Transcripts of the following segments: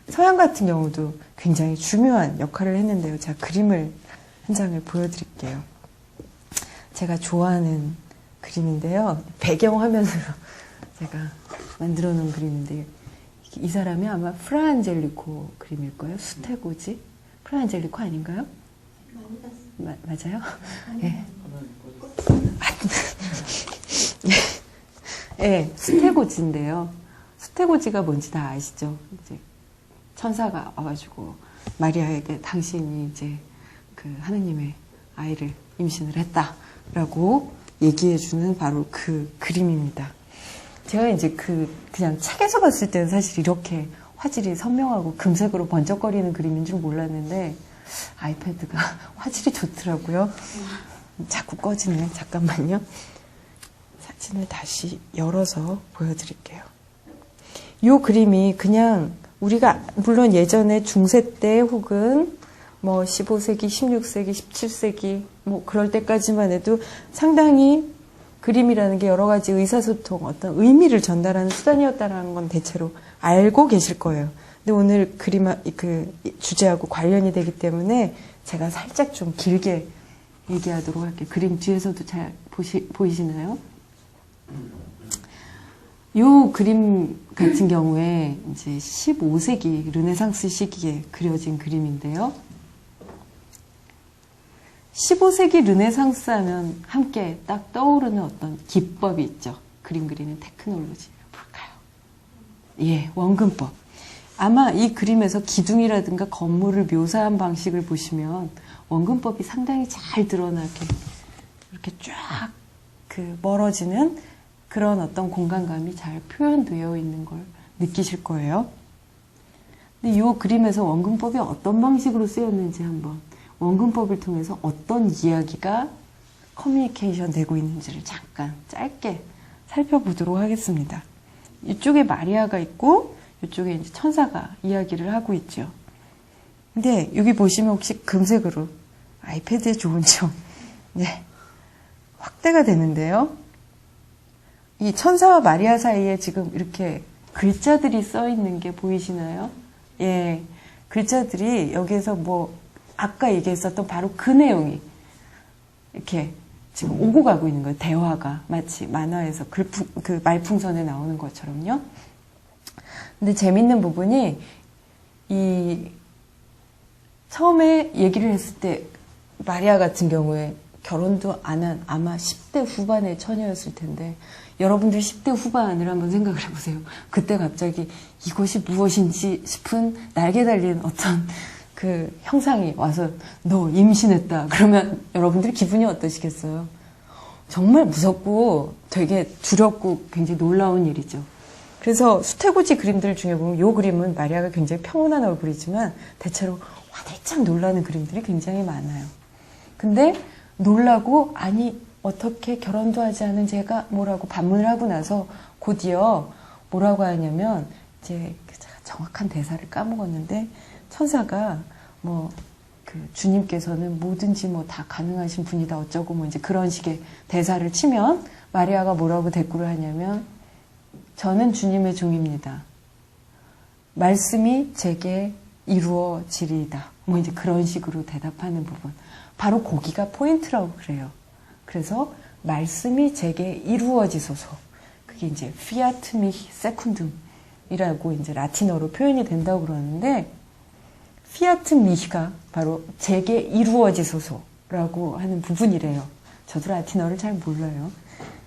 서양 같은 경우도 굉장히 중요한 역할을 했는데요. 제가 그림을 한 장을 보여드릴게요. 제가 좋아하는 그림인데요. 배경화면으로 제가 만들어 놓은 그림인데, 이 사람이 아마 프라 안젤리코 그림일 거예요. 수태고지. 프라 안젤리코 아닌가요? 맞아요? 예. 예, 수태고지인데요. 수태고지가 뭔지 다 아시죠? 이제 천사가 와가지고 마리아에게 당신이 이제 그 하느님의 아이를 임신을 했다라고 얘기해주는 바로 그 그림입니다. 제가 이제 그냥 책에서 봤을 때는 사실 이렇게 화질이 선명하고 금색으로 번쩍거리는 그림인 줄 몰랐는데 아이패드가 화질이 좋더라고요. 자꾸 꺼지네. 잠깐만요. 사진을 다시 열어서 보여드릴게요. 이 그림이 그냥 우리가 물론 예전에 중세 때 혹은 뭐 15세기, 16세기, 17세기 뭐 그럴 때까지만 해도 상당히 그림이라는 게 여러 가지 의사소통, 어떤 의미를 전달하는 수단이었다는 건 대체로 알고 계실 거예요. 근데 오늘 그 주제하고 관련이 되기 때문에 제가 살짝 좀 길게 얘기하도록 할게요. 그림 뒤에서도 잘 보이시나요? 이 그림 같은 경우에 이제 15세기 르네상스 시기에 그려진 그림인데요. 15세기 르네상스 하면 함께 딱 떠오르는 어떤 기법이 있죠. 그림 그리는 테크놀로지. 뭘까요? 예, 원근법. 아마 이 그림에서 기둥이라든가 건물을 묘사한 방식을 보시면 원근법이 상당히 잘 드러나게 이렇게 쫙 멀어지는 그런 어떤 공간감이 잘 표현되어 있는 걸 느끼실 거예요. 근데 이 그림에서 원근법이 어떤 방식으로 쓰였는지 한번 원근법을 통해서 어떤 이야기가 커뮤니케이션 되고 있는지를 잠깐 짧게 살펴보도록 하겠습니다. 이쪽에 마리아가 있고 이쪽에 이제 천사가 이야기를 하고 있죠. 근데 여기 보시면 혹시 금색으로 아이패드에 좋은 점, 네, 확대가 되는데요. 이 천사와 마리아 사이에 지금 이렇게 글자들이 써 있는 게 보이시나요? 예, 글자들이 여기에서 뭐 아까 얘기했었던 바로 그 내용이 이렇게 지금 오고 가고 있는 거예요. 대화가 마치 만화에서 그 말풍선에 나오는 것처럼요. 근데 재밌는 부분이 이 처음에 얘기를 했을 때 마리아 같은 경우에 결혼도 안 한 아마 10대 후반의 처녀였을 텐데 여러분들 10대 후반을 한번 생각을 해보세요. 그때 갑자기 이것이 무엇인지 싶은 날개 달린 어떤 그 형상이 와서 너 임신했다. 그러면 여러분들 기분이 어떠시겠어요? 정말 무섭고 되게 두렵고 굉장히 놀라운 일이죠. 그래서 수태고지 그림들 중에 보면 이 그림은 마리아가 굉장히 평온한 얼굴이지만 대체로 화들짝 놀라는 그림들이 굉장히 많아요. 근데 놀라고 아니 어떻게 결혼도 하지 않은 제가 뭐라고 반문을 하고 나서 곧이어 뭐라고 하냐면 이제 정확한 대사를 까먹었는데 천사가 뭐 그 주님께서는 뭐든지 뭐 다 가능하신 분이다 어쩌고 뭐 이제 그런 식의 대사를 치면 마리아가 뭐라고 대꾸를 하냐면 저는 주님의 종입니다. 말씀이 제게 이루어지리이다. 뭐 이제 그런 식으로 대답하는 부분. 바로 거기가 포인트라고 그래요. 그래서 말씀이 제게 이루어지소서. 그게 이제 fiat mihi secundum이라고 이제 라틴어로 표현이 된다고 그러는데 fiat mihi가 바로 제게 이루어지소서라고 하는 부분이래요. 저도 라틴어를 잘 몰라요.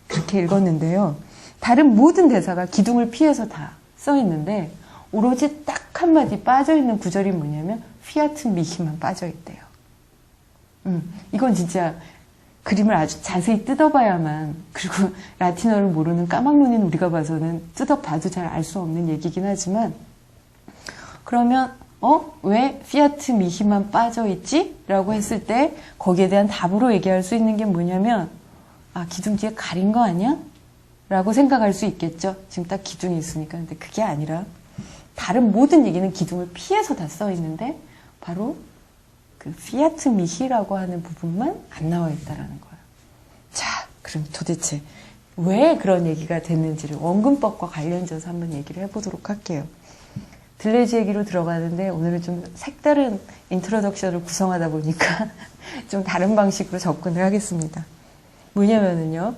그렇게 읽었는데요. 다른 모든 대사가 기둥을 피해서 다 써 있는데 오로지 딱 한마디 빠져있는 구절이 뭐냐면 fiat mihi만 빠져있대요. 이건 진짜 그림을 아주 자세히 뜯어봐야만, 그리고 라틴어를 모르는 까막눈인 우리가 봐서는 뜯어봐도 잘 알 수 없는 얘기긴 하지만, 그러면 왜 피아트 미히만 빠져있지? 라고 했을 때 거기에 대한 답으로 얘기할 수 있는 게 뭐냐면 기둥 뒤에 가린 거 아니야? 라고 생각할 수 있겠죠. 지금 딱 기둥이 있으니까. 근데 그게 아니라 다른 모든 얘기는 기둥을 피해서 다 써있는데 바로 그 피아트 미히라고 하는 부분만 안 나와 있다라는 거예요. 자, 그럼 도대체 왜 그런 얘기가 됐는지를 원근법과 관련져서 한번 얘기를 해보도록 할게요. 들레지 얘기로 들어가는데 오늘은 좀 색다른 인트로덕션을 구성하다 보니까 좀 다른 방식으로 접근을 하겠습니다. 뭐냐면은요,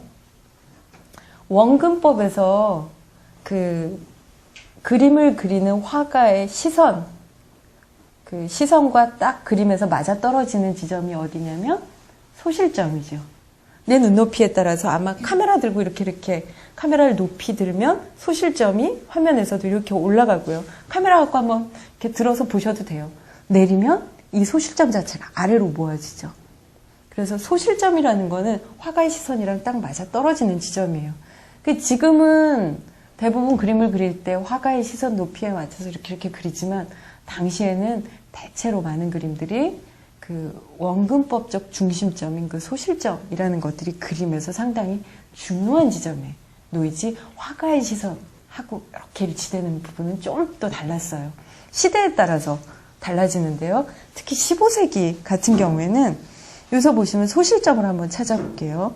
원근법에서 그 그림을 그리는 화가의 시선, 그 시선과 딱 그림에서 맞아떨어지는 지점이 어디냐면 소실점이죠. 내 눈높이에 따라서 아마 카메라 들고 이렇게 카메라를 높이 들면 소실점이 화면에서도 이렇게 올라가고요. 카메라 갖고 한번 이렇게 들어서 보셔도 돼요. 내리면 이 소실점 자체가 아래로 모아지죠. 그래서 소실점이라는 거는 화가의 시선이랑 딱 맞아떨어지는 지점이에요. 지금은 대부분 그림을 그릴 때 화가의 시선 높이에 맞춰서 이렇게 그리지만 당시에는 대체로 많은 그림들이 그 원근법적 중심점인 그 소실점이라는 것들이 그림에서 상당히 중요한 지점에 놓이지, 화가의 시선하고 이렇게 일치되는 부분은 좀 또 달랐어요. 시대에 따라서 달라지는데요. 특히 15세기 같은 경우에는 여기서 보시면 소실점을 한번 찾아볼게요.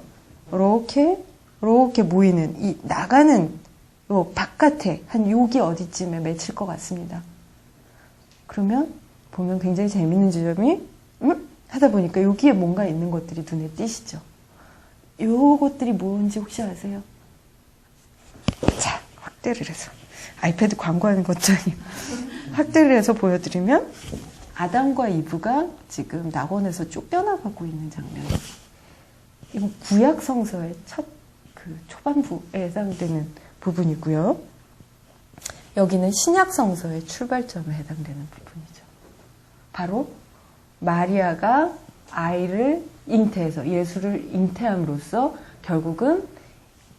이렇게 모이는 이 나가는 요 바깥에 한 여기 어디쯤에 맺힐 것 같습니다. 그러면 보면 굉장히 재밌는 지점이 하다 보니까 여기에 뭔가 있는 것들이 눈에 띄시죠. 요것들이 뭔지 혹시 아세요? 자, 확대를 해서 아이패드 광고하는 것도 아니고 확대를 해서 보여드리면 아담과 이브가 지금 낙원에서 쫓겨나가고 있는 장면. 이건 구약 성서의 첫 그 초반부에 해당되는 부분이고요. 여기는 신약 성서의 출발점에 해당되는 부분이죠. 바로 마리아가 아이를 잉태해서 예수를 잉태함으로써 결국은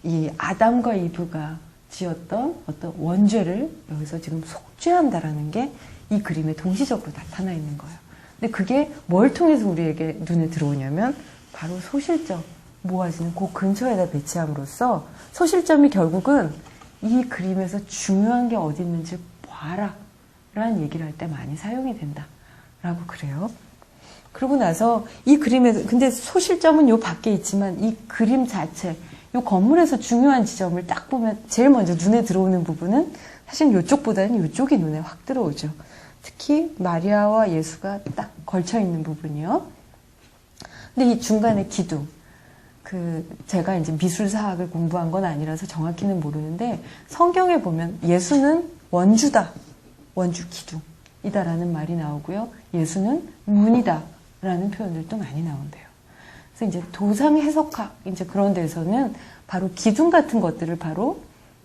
이 아담과 이브가 지었던 어떤 원죄를 여기서 지금 속죄한다라는 게 이 그림에 동시적으로 나타나 있는 거예요. 근데 그게 뭘 통해서 우리에게 눈에 들어오냐면 바로 소실점, 모아지는 그 근처에다 배치함으로써 소실점이 결국은 이 그림에서 중요한 게 어디 있는지 봐라 라는 얘기를 할 때 많이 사용이 된다 라고 그래요. 그러고 나서 이 그림에서, 근데 소실점은 요 밖에 있지만 이 그림 자체, 요 건물에서 중요한 지점을 딱 보면 제일 먼저 눈에 들어오는 부분은 사실 요쪽보다는 요쪽이 눈에 확 들어오죠. 특히 마리아와 예수가 딱 걸쳐 있는 부분이요. 근데 이 중간에 기둥, 제가 이제 미술사학을 공부한 건 아니라서 정확히는 모르는데 성경에 보면 예수는 원주다, 원주 기둥이다라는 말이 나오고요. 예수는 문이다라는 표현들도 많이 나온대요. 그래서 이제 도상 해석학 이제 그런 데서는 바로 기둥 같은 것들을 바로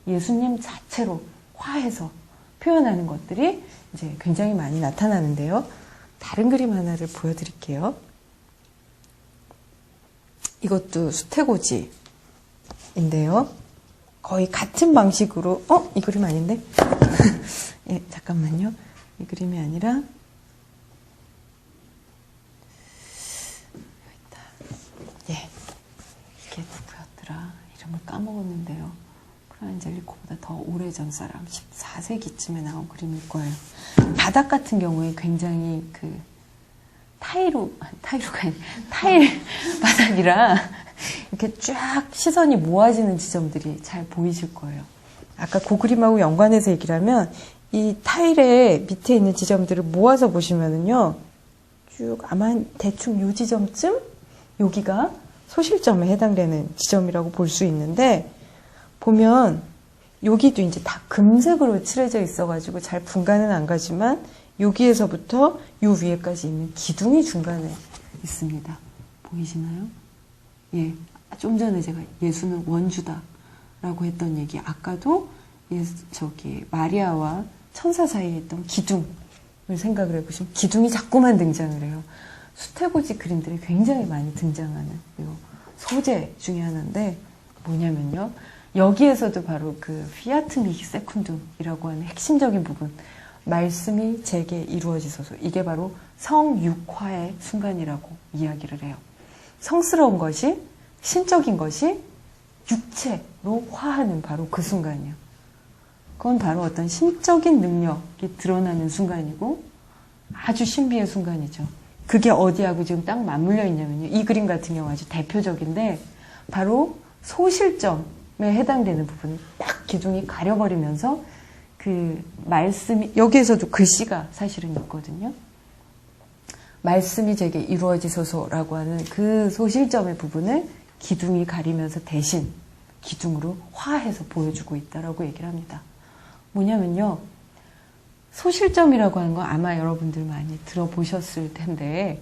예수님 자체로 화해서 표현하는 것들이 이제 굉장히 많이 나타나는데요. 다른 그림 하나를 보여드릴게요. 이것도 수태고지인데요. 거의 같은 방식으로, 이 그림 아닌데? 예, 잠깐만요. 이 그림이 아니라, 예, 이게 누구였더라? 이름을 까먹었는데요. 프란젤리코보다 더 오래전 사람, 14세기쯤에 나온 그림일 거예요. 바닥 같은 경우에 굉장히 타일 바닥이라 이렇게 쫙 시선이 모아지는 지점들이 잘 보이실 거예요. 아까 그 그림하고 연관해서 얘기를 하면 이 타일의 밑에 있는 지점들을 모아서 보시면은요, 쭉 아마 대충 요 지점쯤 여기가 소실점에 해당되는 지점이라고 볼 수 있는데, 보면 여기도 이제 다 금색으로 칠해져 있어가지고 잘 분간은 안 가지만 여기에서부터 요 위에까지 있는 기둥이 중간에 있습니다. 보이시나요? 예, 좀 전에 제가 예수는 원주다라고 했던 얘기, 아까도 마리아와 천사 사이에 있던 기둥을 생각을 해보시면 기둥이 자꾸만 등장을 해요. 수태고지 그림들이 굉장히 많이 등장하는 요 소재 중에 하나인데 뭐냐면요. 여기에서도 바로 그 피아트 미히 세쿤둠이라고 하는 핵심적인 부분, 말씀이 제게 이루어지소서, 이게 바로 성육화의 순간이라고 이야기를 해요. 성스러운 것이, 신적인 것이 육체로 화하는 바로 그 순간이에요. 그건 바로 어떤 신적인 능력이 드러나는 순간이고 아주 신비의 순간이죠. 그게 어디하고 지금 딱 맞물려 있냐면요. 이 그림 같은 경우 아주 대표적인데 바로 소실점에 해당되는 부분을 딱 기둥이 가려버리면서 그 말씀이, 여기에서도 글씨가 사실은 있거든요. 말씀이 제게 이루어지소서라고 하는 그 소실점의 부분을 기둥이 가리면서 대신 기둥으로 화해서 보여주고 있다라고 얘기를 합니다. 뭐냐면요. 소실점이라고 하는 거 아마 여러분들 많이 들어보셨을 텐데,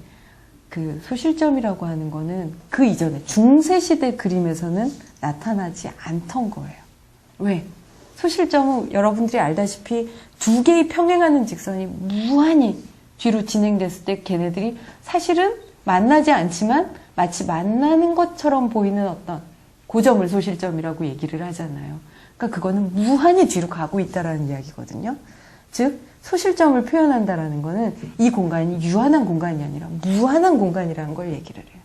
그 소실점이라고 하는 거는 그 이전에 중세시대 그림에서는 나타나지 않던 거예요. 왜? 소실점은 여러분들이 알다시피 두 개의 평행하는 직선이 무한히 뒤로 진행됐을 때 걔네들이 사실은 만나지 않지만 마치 만나는 것처럼 보이는 어떤 고점을 소실점이라고 얘기를 하잖아요. 그러니까 그거는 무한히 뒤로 가고 있다라는 이야기거든요. 즉 소실점을 표현한다라는 거는 이 공간이 유한한 공간이 아니라 무한한 공간이라는 걸 얘기를 해요.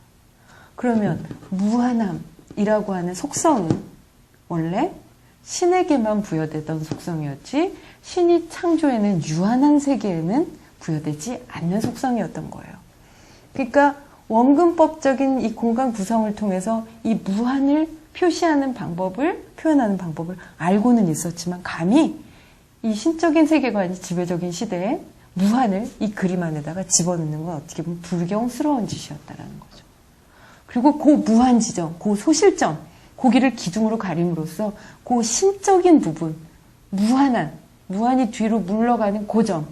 그러면 무한함이라고 하는 속성은 원래 신에게만 부여되던 속성이었지 신이 창조해낸 유한한 세계에는 부여되지 않는 속성이었던 거예요. 그러니까 원근법적인 이 공간 구성을 통해서 이 무한을 표현하는 방법을 알고는 있었지만 감히 이 신적인 세계관이 지배적인 시대에 무한을 이 그림 안에다가 집어넣는 건 어떻게 보면 불경스러운 짓이었다라는 거죠. 그리고 그 무한 지점, 그 소실점, 고기를 기둥으로 가림으로써 그 신적인 부분, 무한이 뒤로 물러가는 고점,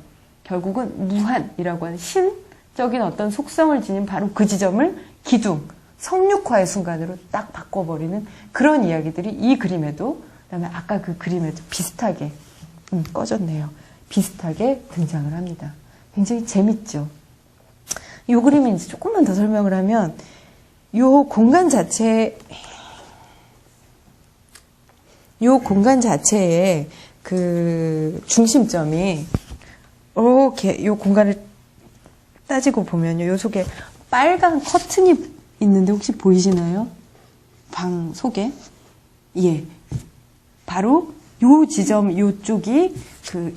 결국은 무한이라고 하는 신적인 어떤 속성을 지닌 바로 그 지점을 기둥, 성육화의 순간으로 딱 바꿔버리는 그런 이야기들이 이 그림에도, 그다음에 아까 그 그림에도 비슷하게 꺼졌네요. 비슷하게 등장을 합니다. 굉장히 재밌죠. 이 그림을 이제 조금만 더 설명을 하면 이 공간 자체의 그 중심점이 이렇게 이 공간을 따지고 보면요. 이 속에 빨간 커튼이 있는데 혹시 보이시나요? 방 속에? 예. 바로 요 지점, 요쪽이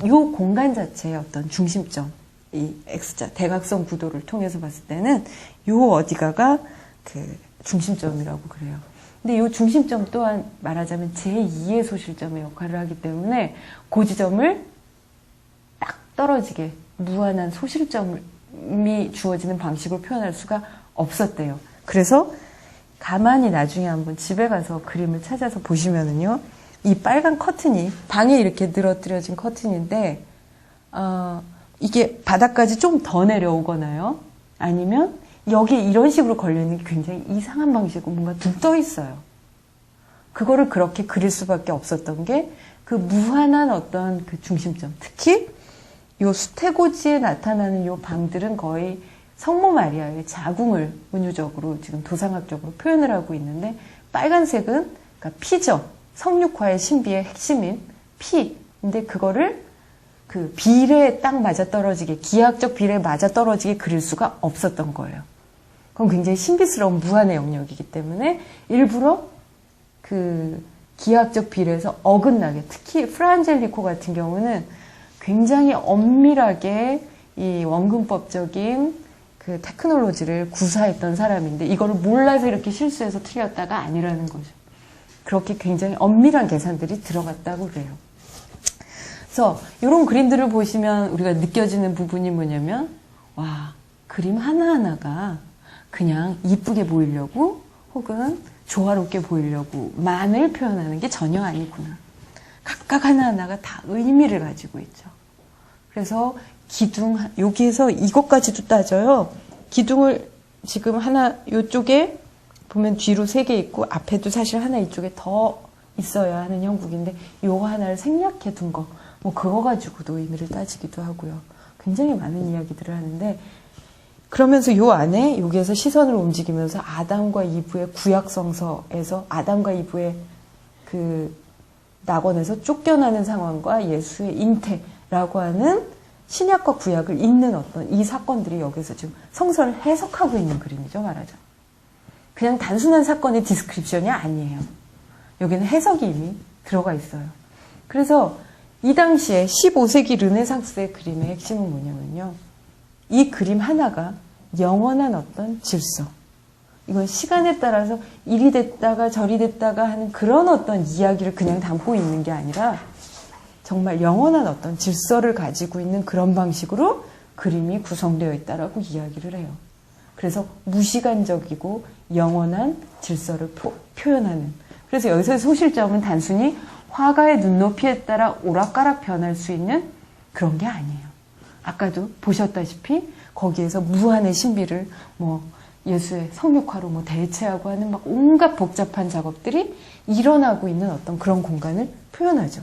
요 공간 자체의 어떤 중심점, 이 X자, 대각선 구도를 통해서 봤을 때는 요 어디가가 그 중심점이라고 그래요. 근데 요 중심점 또한 말하자면 제2의 소실점의 역할을 하기 때문에 그 지점을 딱 떨어지게 무한한 소실점이 주어지는 방식으로 표현할 수가 없었대요. 그래서 가만히 나중에 한번 집에 가서 그림을 찾아서 보시면은요. 이 빨간 커튼이 방에 이렇게 늘어뜨려진 커튼인데 이게 바닥까지 좀 더 내려오거나요. 아니면 여기에 이런 식으로 걸려있는 게 굉장히 이상한 방식으로 뭔가 둥 떠 있어요. 그거를 그렇게 그릴 수밖에 없었던 게 그 무한한 어떤 그 중심점. 특히 요 수태고지에 나타나는 요 방들은 거의 성모 마리아의 자궁을 은유적으로 지금 도상학적으로 표현을 하고 있는데 빨간색은 그러니까 피죠. 성육화의 신비의 핵심인 피인데 그거를 그 비례에 딱 맞아떨어지게 기하학적 비례에 맞아떨어지게 그릴 수가 없었던 거예요. 그건 굉장히 신비스러운 무한의 영역이기 때문에 일부러 그 기하학적 비례에서 어긋나게 특히 프란젤리코 같은 경우는 굉장히 엄밀하게 이 원근법적인 그 테크놀로지를 구사했던 사람인데 이거를 몰라서 이렇게 실수해서 틀렸다가 아니라는 거죠. 그렇게 굉장히 엄밀한 계산들이 들어갔다고 그래요. 그래서 이런 그림들을 보시면 우리가 느껴지는 부분이 뭐냐면 와, 그림 하나하나가 그냥 이쁘게 보이려고 혹은 조화롭게 보이려고만을 표현하는 게 전혀 아니구나. 각각 하나하나가 다 의미를 가지고 있죠. 그래서 기둥, 여기에서 이것까지도 따져요. 기둥을 지금 하나, 이쪽에 보면 뒤로 3개 있고 앞에도 사실 하나 이쪽에 더 있어야 하는 형국인데 요거 하나를 생략해 둔 거, 뭐 그거 가지고도 의미를 따지기도 하고요. 굉장히 많은 이야기들을 하는데 그러면서 요 안에 여기에서 시선을 움직이면서 아담과 이브의 구약성서에서 아담과 이브의 그 낙원에서 쫓겨나는 상황과 예수의 잉태라고 하는 신약과 구약을 잇는 어떤 이 사건들이 여기서 지금 성서를 해석하고 있는 그림이죠, 말하자면. 그냥 단순한 사건의 디스크립션이 아니에요. 여기는 해석이 이미 들어가 있어요. 그래서 이 당시에 15세기 르네상스의 그림의 핵심은 뭐냐면요. 이 그림 하나가 영원한 어떤 질서. 이건 시간에 따라서 이리 됐다가 저리 됐다가 하는 그런 어떤 이야기를 그냥 담고 있는 게 아니라 정말 영원한 어떤 질서를 가지고 있는 그런 방식으로 그림이 구성되어 있다라고 이야기를 해요. 그래서 무시간적이고 영원한 질서를 표현하는. 그래서 여기서의 소실점은 단순히 화가의 눈높이에 따라 오락가락 변할 수 있는 그런 게 아니에요. 아까도 보셨다시피 거기에서 무한의 신비를 예수의 성육화로 대체하고 하는 막 온갖 복잡한 작업들이 일어나고 있는 어떤 그런 공간을 표현하죠.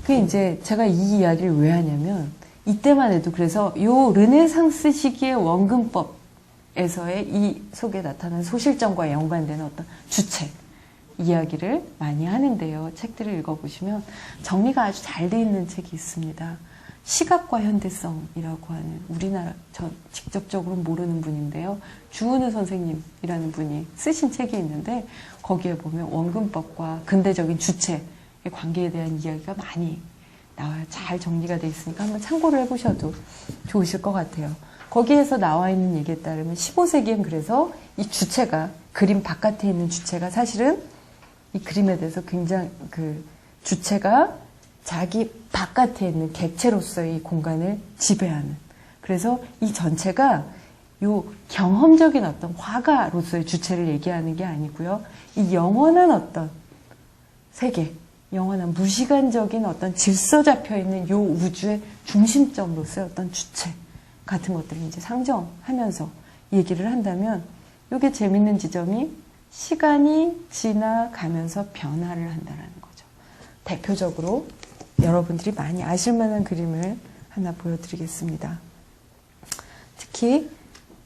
그게 이제 제가 이 이야기를 왜 하냐면 이때만 해도 그래서 요 르네상스 시기의 원근법에서의 이 속에 나타난 소실점과 연관되는 어떤 주체 이야기를 많이 하는데요. 책들을 읽어보시면 정리가 아주 잘 돼 있는 책이 있습니다. 시각과 현대성이라고 하는 우리나라 전 직접적으로 모르는 분인데요. 주은우 선생님이라는 분이 쓰신 책이 있는데 거기에 보면 원근법과 근대적인 주체의 관계에 대한 이야기가 많이 나와요. 잘 정리가 돼 있으니까 한번 참고를 해보셔도 좋으실 것 같아요. 거기에서 나와 있는 얘기에 따르면 15세기엔 그래서 이 주체가 그림 바깥에 있는 주체가 사실은 이 그림에 대해서 굉장히 주체가 자기 바깥에 있는 객체로서의 이 공간을 지배하는. 그래서 이 전체가 요 경험적인 어떤 화가로서의 주체를 얘기하는 게 아니고요. 이 영원한 어떤 세계, 영원한 무시간적인 어떤 질서 잡혀 있는 요 우주의 중심점으로서의 어떤 주체 같은 것들을 이제 상정하면서 얘기를 한다면 요게 재밌는 지점이 시간이 지나가면서 변화를 한다는 거죠. 대표적으로 여러분들이 많이 아실 만한 그림을 하나 보여드리겠습니다. 특히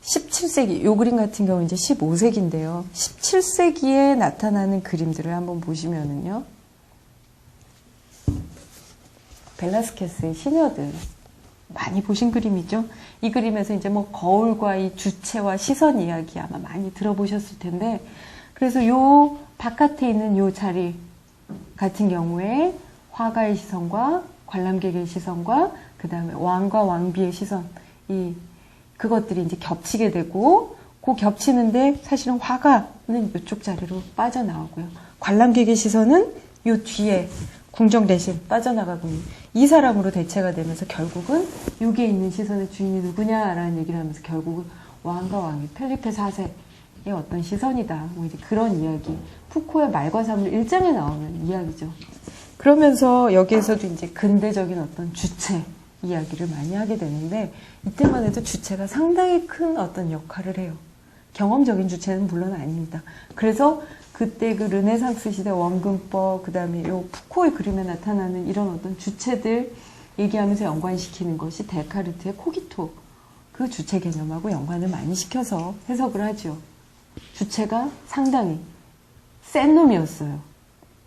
17세기, 요 그림 같은 경우는 이제 15세기인데요. 17세기에 나타나는 그림들을 한번 보시면은요. 벨라스케스의 시녀들. 많이 보신 그림이죠? 이 그림에서 이제 거울과 이 주체와 시선 이야기 아마 많이 들어보셨을 텐데, 그래서 요 바깥에 있는 요 자리 같은 경우에 화가의 시선과 관람객의 시선과 그 다음에 왕과 왕비의 시선, 그것들이 이제 겹치게 되고, 그 겹치는데 사실은 화가는 이쪽 자리로 빠져나오고요. 관람객의 시선은 요 뒤에 궁정 대신 빠져나가고 있는 이 사람으로 대체가 되면서 결국은 여기에 있는 시선의 주인이 누구냐라는 얘기를 하면서 결국은 왕과 왕이 펠리페 4세의 어떤 시선이다. 이제 그런 이야기. 푸코의 말과 사물 1장에 나오는 이야기죠. 그러면서 여기에서도 이제 근대적인 어떤 주체 이야기를 많이 하게 되는데 이때만 해도 주체가 상당히 큰 어떤 역할을 해요. 경험적인 주체는 물론 아닙니다. 그래서 그때 그 르네상스 시대 원근법, 그 다음에 요 푸코의 그림에 나타나는 이런 어떤 주체들 얘기하면서 연관시키는 것이 데카르트의 코기토, 그 주체 개념하고 연관을 많이 시켜서 해석을 하죠. 주체가 상당히 센 놈이었어요.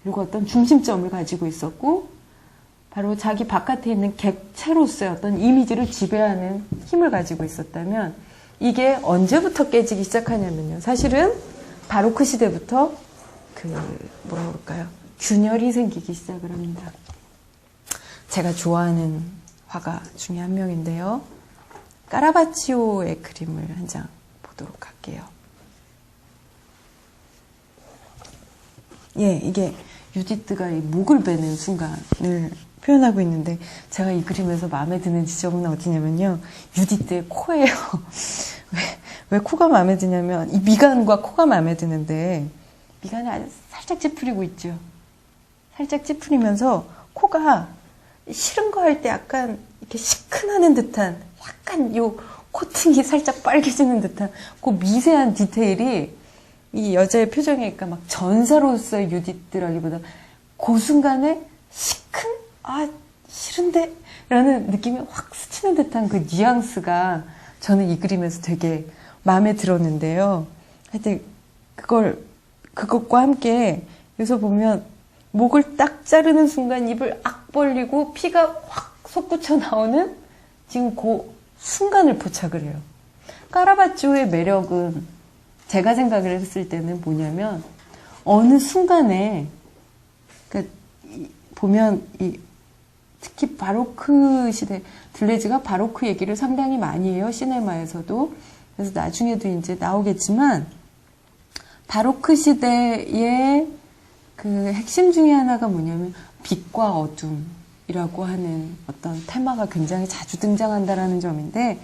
그리고 어떤 중심점을 가지고 있었고, 바로 자기 바깥에 있는 객체로서의 어떤 이미지를 지배하는 힘을 가지고 있었다면, 이게 언제부터 깨지기 시작하냐면요. 사실은 바로크 시대부터 뭐라 그럴까요? 균열이 생기기 시작을 합니다. 제가 좋아하는 화가 중에 한 명인데요. 까라바치오의 그림을 한 장 보도록 할게요. 예, 이게 유디트가 이 목을 베는 순간을 표현하고 있는데 제가 이 그림에서 마음에 드는 지점은 어디냐면요. 유디트의 코예요. 왜 코가 마음에 드냐면 이 미간과 코가 마음에 드는데 미간이 아주 살짝 찌푸리고 있죠. 살짝 찌푸리면서 코가 싫은 거 할 때 약간 이렇게 시큰하는 듯한 약간 요 코팅이 살짝 빨개지는 듯한 그 미세한 디테일이 이 여자의 표정에 그러니까 막 전사로서의 유디트라기보다 그 순간에 시큰? 아 싫은데? 라는 느낌이 확 스치는 듯한 그 뉘앙스가 저는 이 그림에서 되게 마음에 들었는데요. 하여튼 그것과 함께 여기서 보면 목을 딱 자르는 순간 입을 악 벌리고 피가 확 솟구쳐 나오는 지금 그 순간을 포착을 해요. 까라바치오의 매력은 제가 생각을 했을 때는 뭐냐면 어느 순간에 그러니까 보면 특히 바로크 시대 들레즈가 바로크 얘기를 상당히 많이 해요. 시네마에서도. 그래서 나중에도 이제 나오겠지만 바로크 시대의 그 핵심 중에 하나가 뭐냐면 빛과 어둠이라고 하는 어떤 테마가 굉장히 자주 등장한다라는 점인데,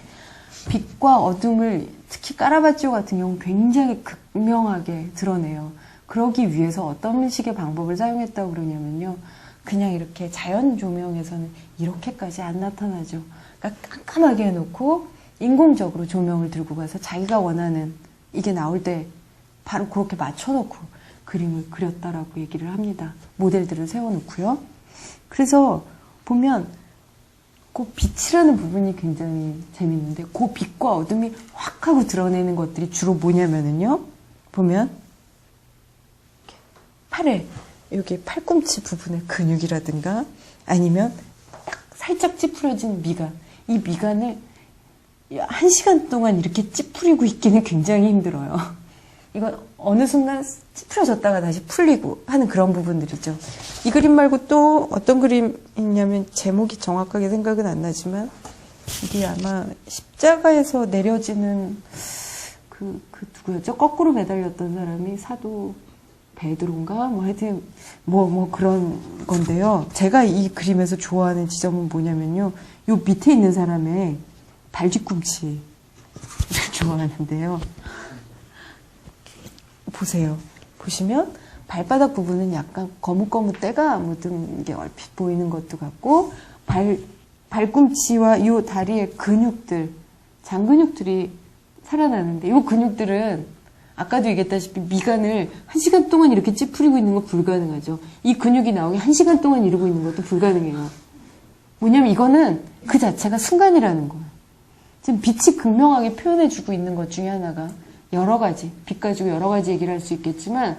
빛과 어둠을 특히 까라바치오 같은 경우는 굉장히 극명하게 드러내요. 그러기 위해서 어떤 식의 방법을 사용했다고 그러냐면요. 그냥 이렇게 자연 조명에서는 이렇게까지 안 나타나죠. 그러니까 깜깜하게 해놓고 인공적으로 조명을 들고 가서 자기가 원하는 이게 나올 때 바로 그렇게 맞춰놓고 그림을 그렸다라고 얘기를 합니다. 모델들을 세워놓고요. 그래서 보면 그 빛이라는 부분이 굉장히 재밌는데, 그 빛과 어둠이 확 하고 드러내는 것들이 주로 뭐냐면은요. 보면 팔에 여기 팔꿈치 부분의 근육이라든가 아니면 살짝 찌푸려진 미간, 이 미간을 1시간 동안 이렇게 찌푸리고 있기는 굉장히 힘들어요. 이건 어느 순간 찌푸려졌다가 다시 풀리고 하는 그런 부분들이죠. 이 그림 말고 또 어떤 그림이 있냐면, 제목이 정확하게 생각은 안 나지만 이게 아마 십자가에서 내려지는 그 누구였죠? 거꾸로 매달렸던 사람이 사도 베드로인가? 뭐 하여튼 뭐 그런 건데요. 제가 이 그림에서 좋아하는 지점은 뭐냐면요. 요 밑에 있는 사람의 발 뒤꿈치를 좋아하는데요. 보세요. 보시면 발바닥 부분은 약간 거뭇거뭇 때가 묻은 게 얼핏 보이는 것도 같고, 발꿈치와 이 다리의 근육들, 장근육들이 살아나는데, 이 근육들은 아까도 얘기했다시피 미간을 1시간 동안 이렇게 찌푸리고 있는 건 불가능하죠. 이 근육이 나오기 1시간 동안 이러고 있는 것도 불가능해요. 뭐냐면 이거는 그 자체가 순간이라는 거예요. 지금 빛이 극명하게 표현해주고 있는 것 중에 하나가, 여러 가지, 빛 가지고 여러 가지 얘기를 할 수 있겠지만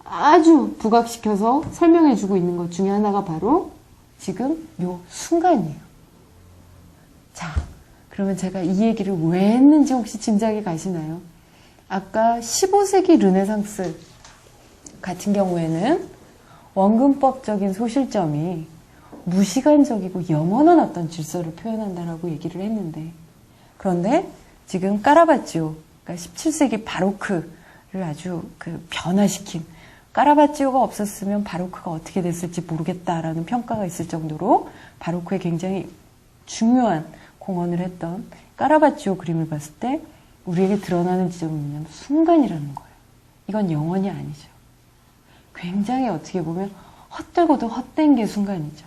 아주 부각시켜서 설명해주고 있는 것 중에 하나가 바로 지금 요 순간이에요. 자, 그러면 제가 이 얘기를 왜 했는지 혹시 짐작이 가시나요? 아까 15세기 르네상스 같은 경우에는 원근법적인 소실점이 무시간적이고 영원한 어떤 질서를 표현한다라고 얘기를 했는데, 그런데 지금 까라바치오, 그러니까 17세기 바로크를 아주 변화시킨, 까라바치오가 없었으면 바로크가 어떻게 됐을지 모르겠다라는 평가가 있을 정도로 바로크에 굉장히 중요한 공헌을 했던 까라바치오 그림을 봤을 때 우리에게 드러나는 지점은 뭐냐면 순간이라는 거예요. 이건 영원이 아니죠. 굉장히 어떻게 보면 헛되고도 헛된 게 순간이죠.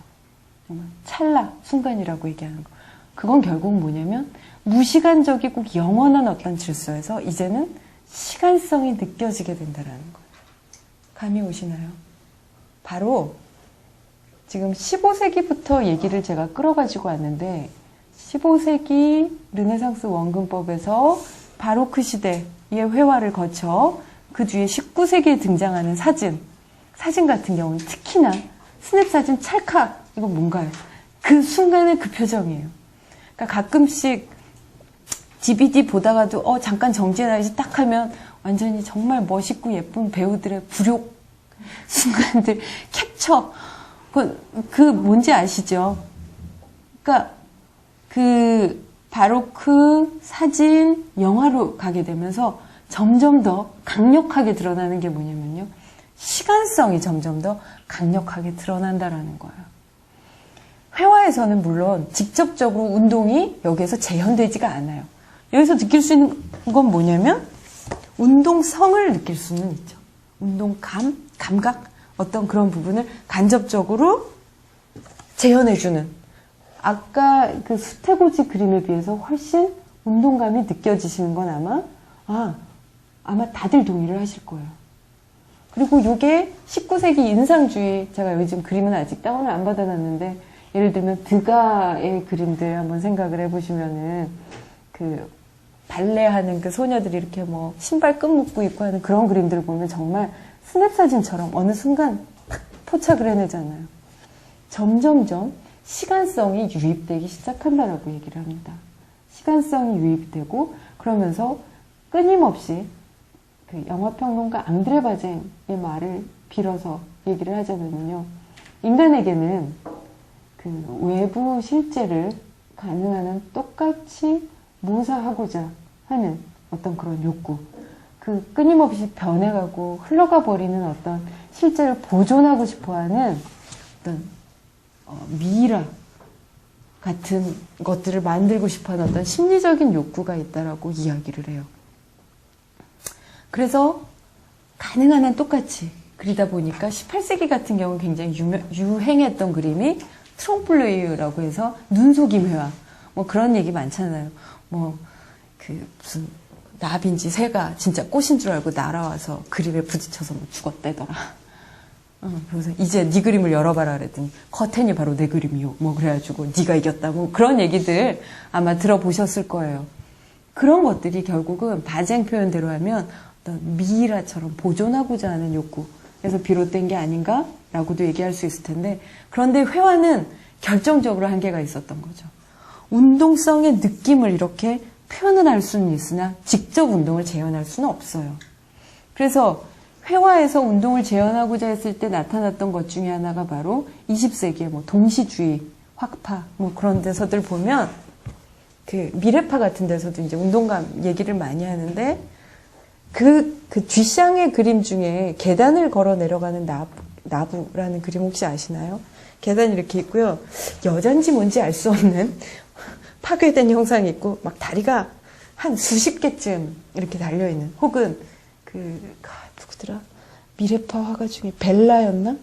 정말 찰나 순간이라고 얘기하는 거. 그건 결국 뭐냐면 무시간적이고 영원한 어떤 질서에서 이제는 시간성이 느껴지게 된다는 거예요. 감이 오시나요? 바로 지금 15세기부터 얘기를 제가 끌어가지고 왔는데, 15세기 르네상스 원근법에서 바로크 시대의 회화를 거쳐 그 뒤에 19세기에 등장하는 사진 같은 경우는 특히나 스냅 사진 찰칵, 이거 뭔가요? 그 순간의 그 표정이에요. 그러니까 가끔씩 DVD 보다가도 잠깐 정지해놔야지 딱 하면 완전히 정말 멋있고 예쁜 배우들의 굴욕 순간들 캡처, 그 뭔지 아시죠? 그러니까 그 바로크 사진 영화로 가게 되면서 점점 더 강력하게 드러나는 게 뭐냐면요, 시간성이 점점 더 강력하게 드러난다라는 거예요. 회화에서는 물론 직접적으로 운동이 여기에서 재현되지가 않아요. 여기서 느낄 수 있는 건 뭐냐면 운동성을 느낄 수는 있죠. 운동감, 감각, 어떤 그런 부분을 간접적으로 재현해주는, 아까 그 수태고지 그림에 비해서 훨씬 운동감이 느껴지시는 건 아마 다들 동의를 하실 거예요. 그리고 이게 19세기 인상주의, 제가 요즘 그림은 아직 다운을 안 받아놨는데, 예를 들면 드가의 그림들 한번 생각을 해보시면은 그 발레하는 그 소녀들이 이렇게 뭐 신발 끈 묶고 입고 하는 그런 그림들을 보면 정말 스냅 사진처럼 어느 순간 탁 포착을 해내잖아요. 점점점 시간성이 유입되기 시작한다라고 얘기를 합니다. 시간성이 유입되고, 그러면서 끊임없이 그 영화평론가 앙드레 바쟁의 말을 빌어서 얘기를 하자면요, 인간에게는 그 외부 실제를 가능한 한 똑같이 묘사하고자 하는 어떤 그런 욕구, 그 끊임없이 변해가고 흘러가 버리는 어떤 실제를 보존하고 싶어하는 어떤 미이라 같은 것들을 만들고 싶어하는 어떤 심리적인 욕구가 있다라고 이야기를 해요. 그래서 가능한 한 똑같이 그리다 보니까 18세기 같은 경우는 굉장히 유행했던 그림이 트롬플로이유라고 해서 눈속임 회화. 뭐 그런 얘기 많잖아요. 뭐 무슨 나비인지 새가 진짜 꽃인 줄 알고 날아와서 그림에 부딪혀서 뭐 죽었대더라. 그래서 이제 네 그림을 열어봐라 그랬더니 커튼이 바로 내 그림이요. 뭐 그래가지고 네가 이겼다. 뭐 그런 얘기들 아마 들어보셨을 거예요. 그런 것들이 결국은 바쟁 표현대로 하면 어떤 미이라처럼 보존하고자 하는 욕구에서 비롯된 게 아닌가라고도 얘기할 수 있을 텐데, 그런데 회화는 결정적으로 한계가 있었던 거죠. 운동성의 느낌을 이렇게 표현을 할 수는 있으나 직접 운동을 재현할 수는 없어요. 그래서 회화에서 운동을 재현하고자 했을 때 나타났던 것 중에 하나가 바로 20세기의 뭐 동시주의, 확파, 뭐 그런 데서들 보면 그 미래파 같은 데서도 이제 운동감 얘기를 많이 하는데 그 쥐샹의 그림 중에 계단을 걸어 내려가는 나부라는 그림 혹시 아시나요? 계단이 이렇게 있고요. 여잔지 뭔지 알 수 없는 파괴된 형상이 있고 막 다리가 한 수십 개쯤 이렇게 달려있는, 혹은 누구더라? 미래파 화가 중에 벨라였나?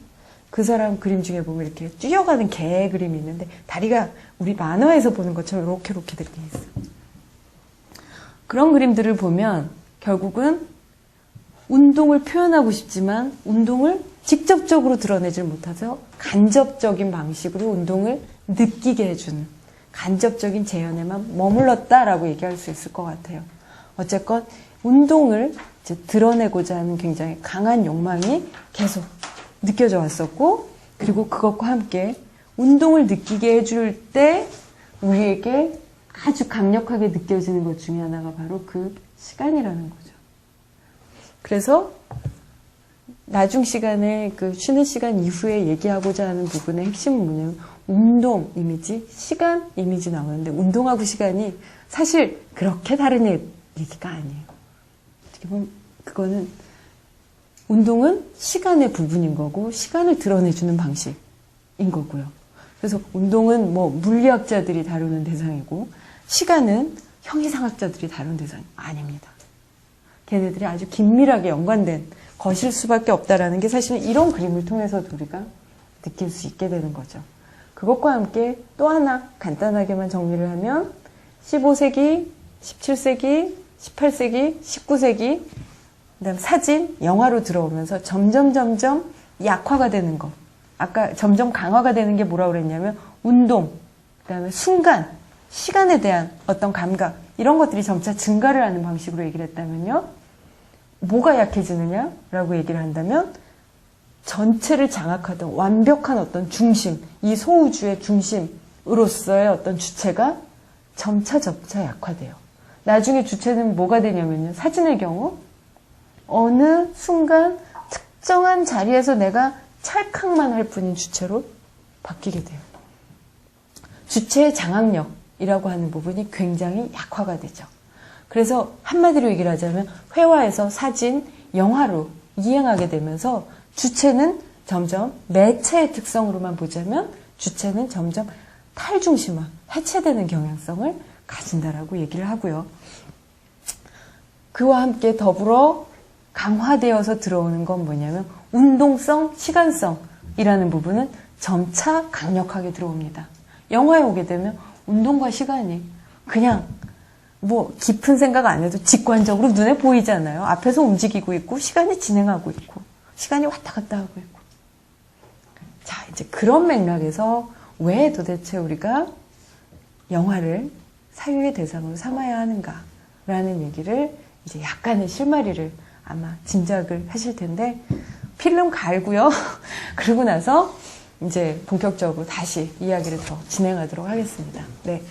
그 사람 그림 중에 보면 이렇게 뛰어가는 개 그림이 있는데 다리가 우리 만화에서 보는 것처럼 이렇게 이렇게 있어요. 그런 그림들을 보면 결국은 운동을 표현하고 싶지만 운동을 직접적으로 드러내질 못해서 간접적인 방식으로 운동을 느끼게 해주는 간접적인 재현에만 머물렀다라고 얘기할 수 있을 것 같아요. 어쨌건 운동을 이제 드러내고자 하는 굉장히 강한 욕망이 계속 느껴져 왔었고, 그리고 그것과 함께 운동을 느끼게 해줄 때 우리에게 아주 강력하게 느껴지는 것 중에 하나가 바로 그 시간이라는 거죠. 그래서 나중 시간에 그 쉬는 시간 이후에 얘기하고자 하는 부분의 핵심은 뭐냐면 운동 이미지, 시간 이미지 나오는데 운동하고 시간이 사실 그렇게 다른 얘기가 아니에요. 어떻게 보면 그거는 운동은 시간의 부분인 거고 시간을 드러내주는 방식인 거고요. 그래서 운동은 뭐 물리학자들이 다루는 대상이고 시간은 형이상학자들이 다루는 대상이 아닙니다. 걔네들이 아주 긴밀하게 연관된 것일 수밖에 없다라는 게 사실은 이런 그림을 통해서도 우리가 느낄 수 있게 되는 거죠. 그것과 함께 또 하나 간단하게만 정리를 하면 15세기, 17세기, 18세기, 19세기, 그다음 사진, 영화로 들어오면서 점점 약화가 되는 것. 아까 점점 강화가 되는 게 뭐라고 그랬냐면 운동, 그다음에 순간, 시간에 대한 어떤 감각, 이런 것들이 점차 증가를 하는 방식으로 얘기를 했다면요. 뭐가 약해지느냐라고 얘기를 한다면 전체를 장악하던 완벽한 어떤 중심, 이 소우주의 중심으로서의 어떤 주체가 점차 약화돼요. 나중에 주체는 뭐가 되냐면요. 사진의 경우 어느 순간 특정한 자리에서 내가 찰칵만 할 뿐인 주체로 바뀌게 돼요. 주체의 장악력이라고 하는 부분이 굉장히 약화가 되죠. 그래서 한마디로 얘기를 하자면 회화에서 사진, 영화로 이행하게 되면서 주체는 점점 매체의 특성으로만 보자면 주체는 점점 탈중심화, 해체되는 경향성을 가진다라고 얘기를 하고요. 그와 함께 더불어 강화되어서 들어오는 건 뭐냐면 운동성, 시간성이라는 부분은 점차 강력하게 들어옵니다. 영화에 오게 되면 운동과 시간이 그냥 뭐 깊은 생각 안 해도 직관적으로 눈에 보이잖아요. 앞에서 움직이고 있고 시간이 진행하고 있고 시간이 왔다 갔다 하고 있고. 자, 이제 그런 맥락에서 왜 도대체 우리가 영화를 사유의 대상으로 삼아야 하는가라는 얘기를 이제 약간의 실마리를 아마 짐작을 하실 텐데 필름 갈고요. 그러고 나서 이제 본격적으로 다시 이야기를 더 진행하도록 하겠습니다. 네.